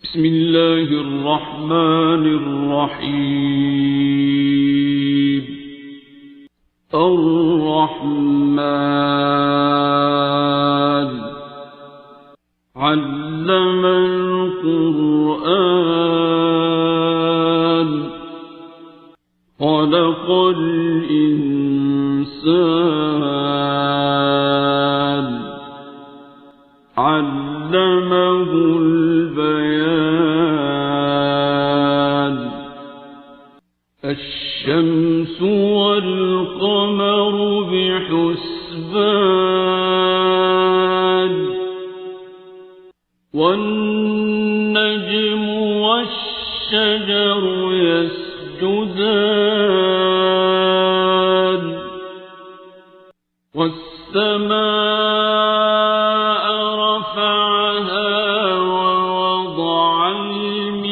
بسم الله الرحمن الرحيم. الرحمن علم القرآن خلق الإنسان علمه البيان. الشمس والقمر بحسبان والنجم والشجر يسجدان والسماء رفعها ووضع الميزان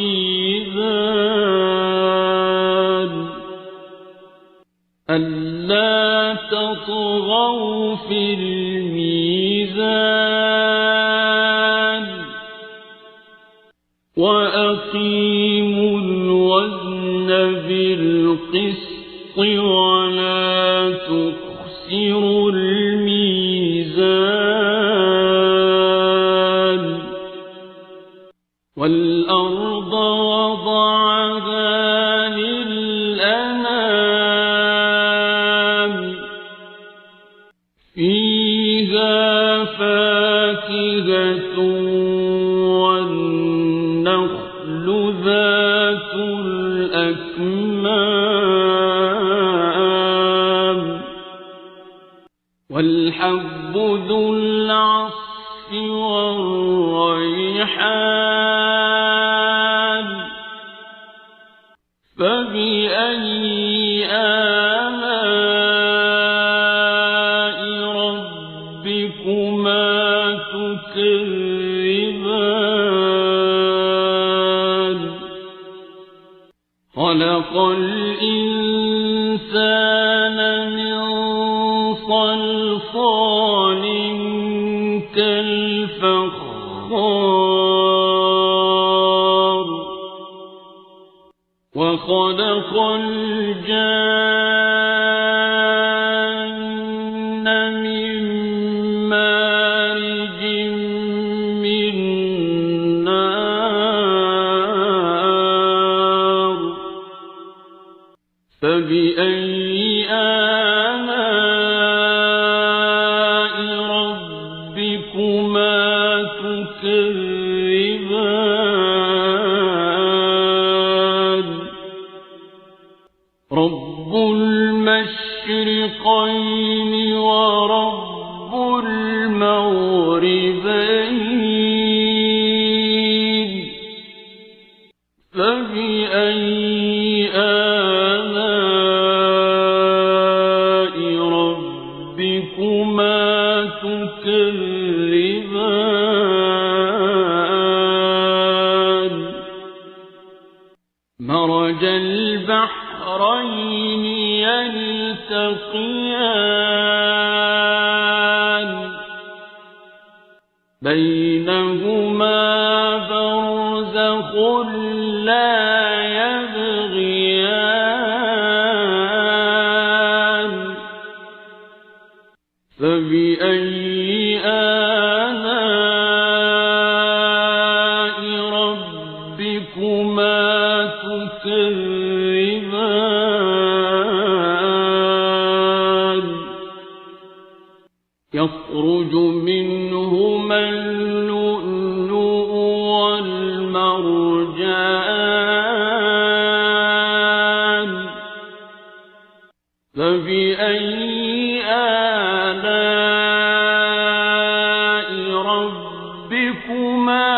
ألا تطغوا في الميزان وأقيموا الوزن بالقسط ولا تخسروا الميزان. والأرض وضعها للأنام فيها فاكهة والنخل ذات الأكمام والحب ذو العصف والريحان. فبأي آلاء ربكما تكذبان؟ خلق الإنسان من صلصال كالفخار وخلق الجان من مارج من نار. فبأي آلاء ربكما تكذبان؟ رب المشرقين ورب المغربين. فبأي آلاء ربكما تكذبان؟ مرج البحرين يلتقيان بينهما برزخ لا يبغيان. فبأي آلاء ربكما تكذبان؟ يخرج منهما اللؤلؤ والمرجان. فبأي آلاء ربكما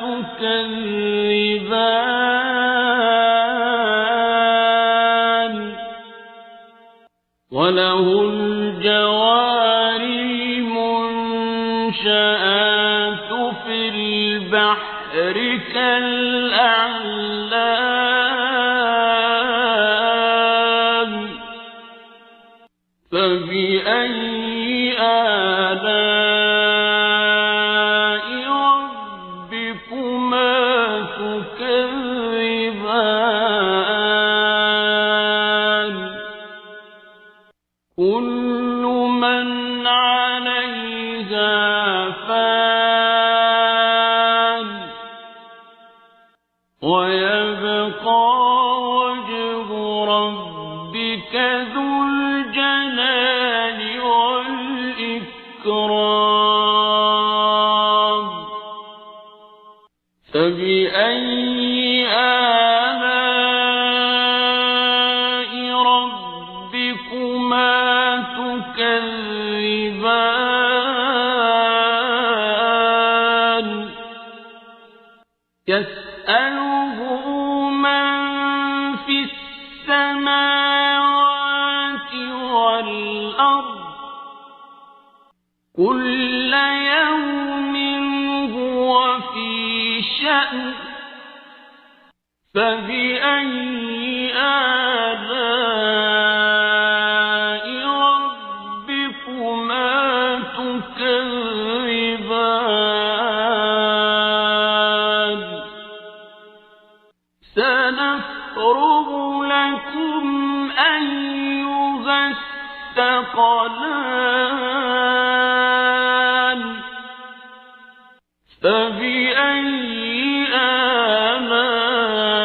تكذبان؟ وله الجوار المنشآت في البحر كالأعلام. فبأي آلاء ربكما تكذبان كل من عليها فان ويبقى وجه ربك ذو الجلال والإكرام فبأي آلاء ربكما تكذبان يسأله من في السماوات والأرض كل يوم هو في شأن فبأي آلاء ربكما تكذبان سنفرغ لكم أيها الثقلان فبأي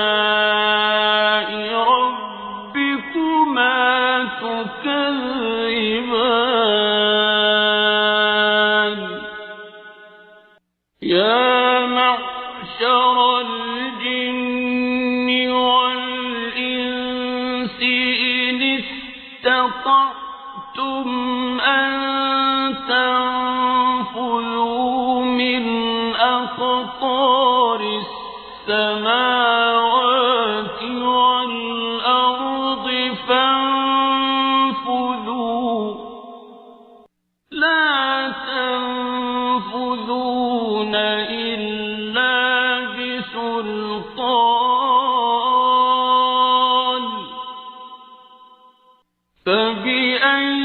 آلاء ربكما تكذبان يا معشر الجن والإنس إن استطعتم أن تنفذوا من أقطار السماوات والأرض فانفذوا لا تنفذون إلا بسلطان فبأي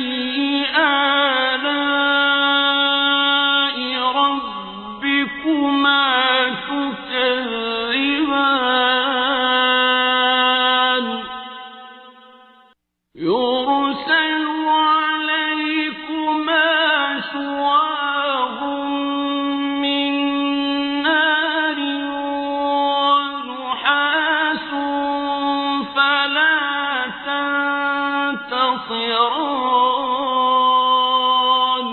آلاء ربكما تكذبان يرسل عليكما شواظ من نار ونحاس فلا تنتصران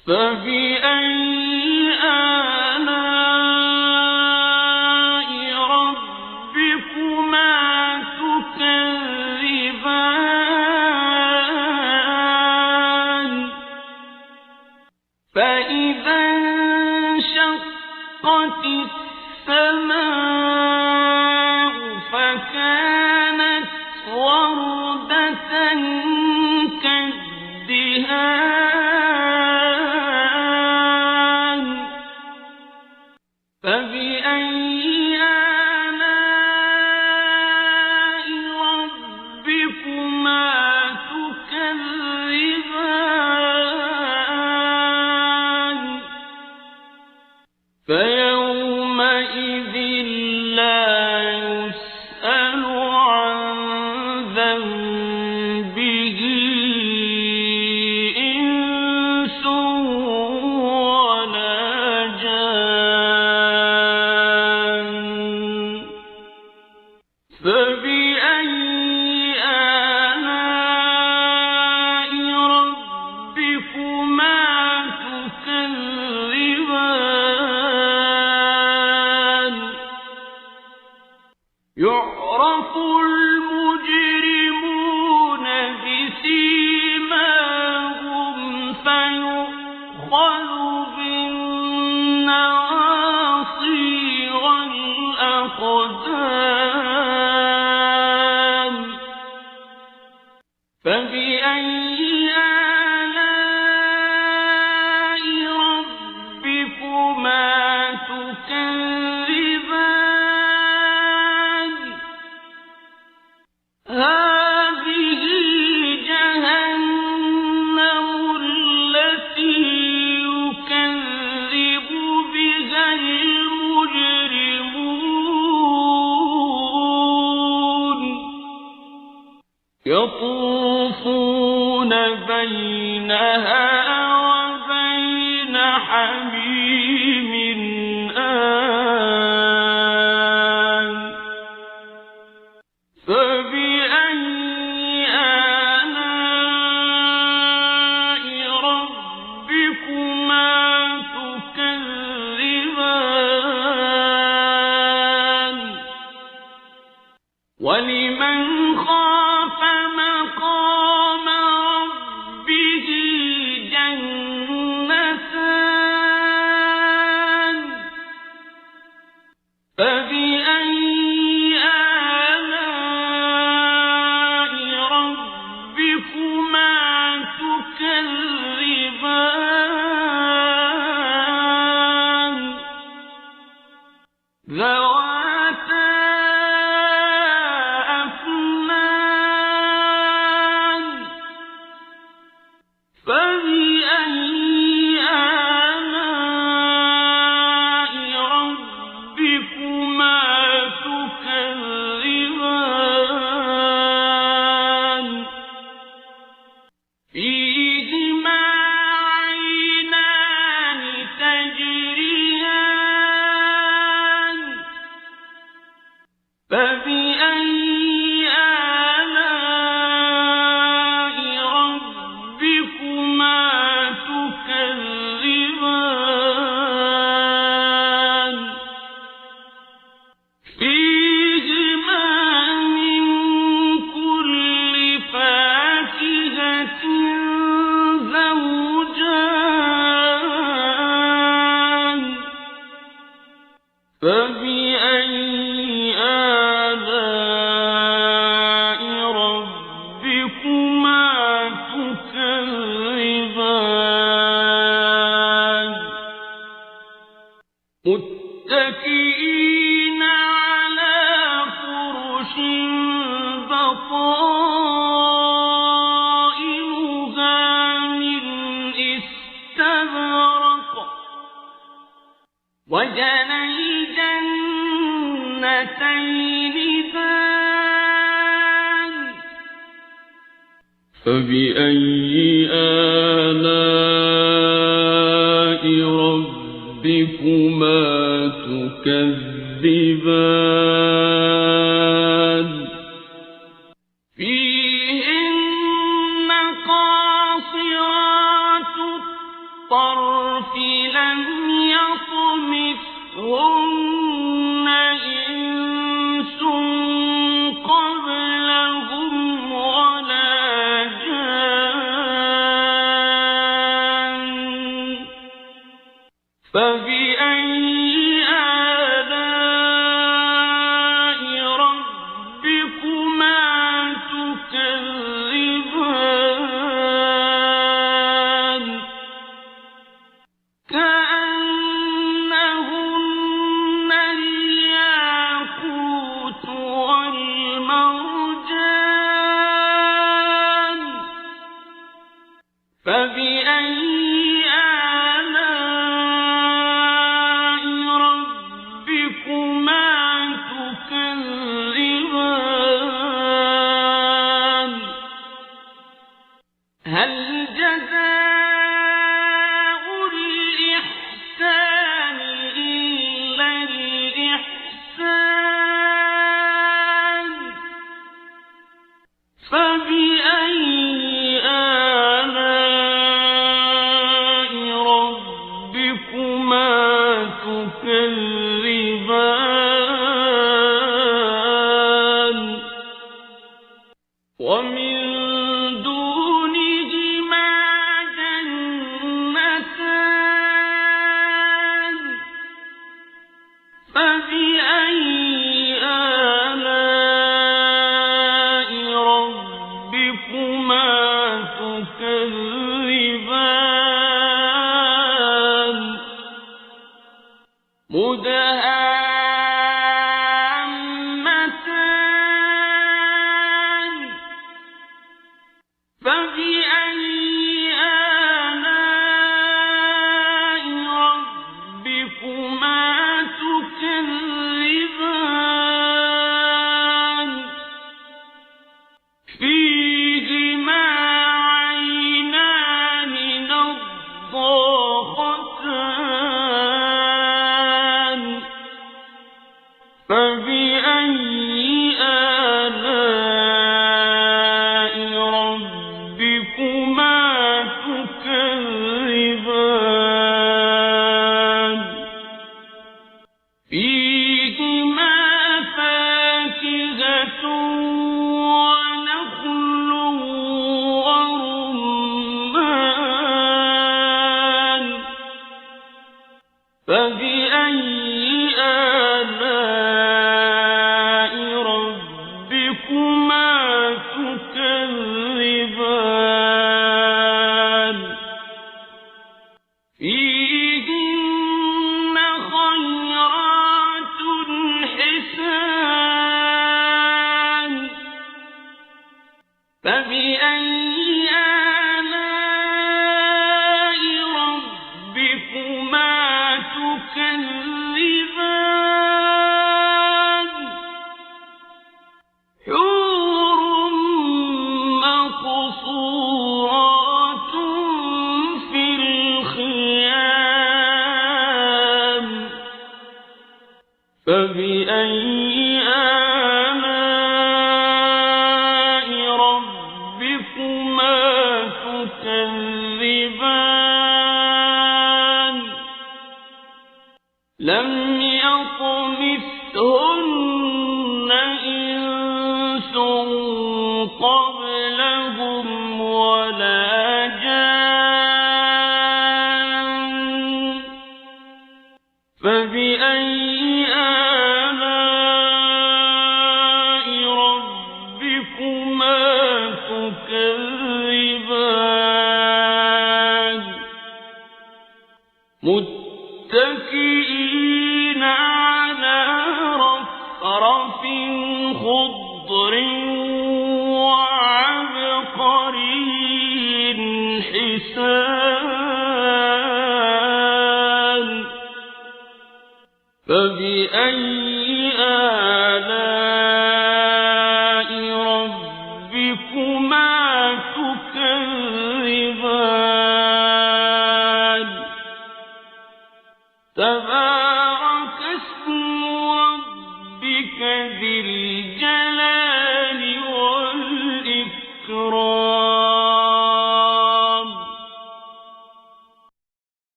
فبأي آلاء ربكما تكذبان فإذا انشقت السماء فكانت وردة كالدهان فبأي آلاء ربكما تكذبان فيومئذ لا يسأل عن ذنبه إنس ولا جان فبأي آلاء ربكما تكذبان يعرف المجرمون بسيماهم فيؤخذ بالنواصي والأقدام فبأي آلاء ربكما تكذبان يطوفون بينها وبين حميم آن فبأي آلاء ربكما تكذبان ولمن خاف مقام ربه جنتان فبأي آلاء ربكما تكذبان ذواتا أفنان فبأي آلاء ربكما تكذبان فيهما عينان تجريان فبأي آلاء ربكما تكذبان فيهما من كل فاكهة زوجان فبأي آلاء ربكما تكذبان متكئين على فرش بطائنها من استبرق وجنى الجنتين دان فبأي آلاء ربكما تكذبان فيهن قاصرات الطرف لم يطمثهن إنس قبلهم ولا جان فبأي آلاء ربكما تكذبان كأنهن الياقوت والمرجان فبأي آلاء ربكما تكذبان هل جزاء الإحسان إلا الإحسان فبأي آلاء ربكما تكذبان ومن دونهما جنتان فبأي آلاء ربكما تكذبان مدهامتان فبأي آلاء ربكما تكذبان فيهما فاكهة ونخل ورمان فبأي آلاء ربكما تكذبان فيهن خيرات حسان فبأي آلاء ربكما تكذبان حور مقصورات في الخيام فبأي آلاء ربكما تكذبان لم يطمثهن إنس قبلهم ولا جان فبأي آلاء ربكما تكذبان متكئين على رفرف خضر وعبقري حسان فبأي آلاء ربكما تكذبان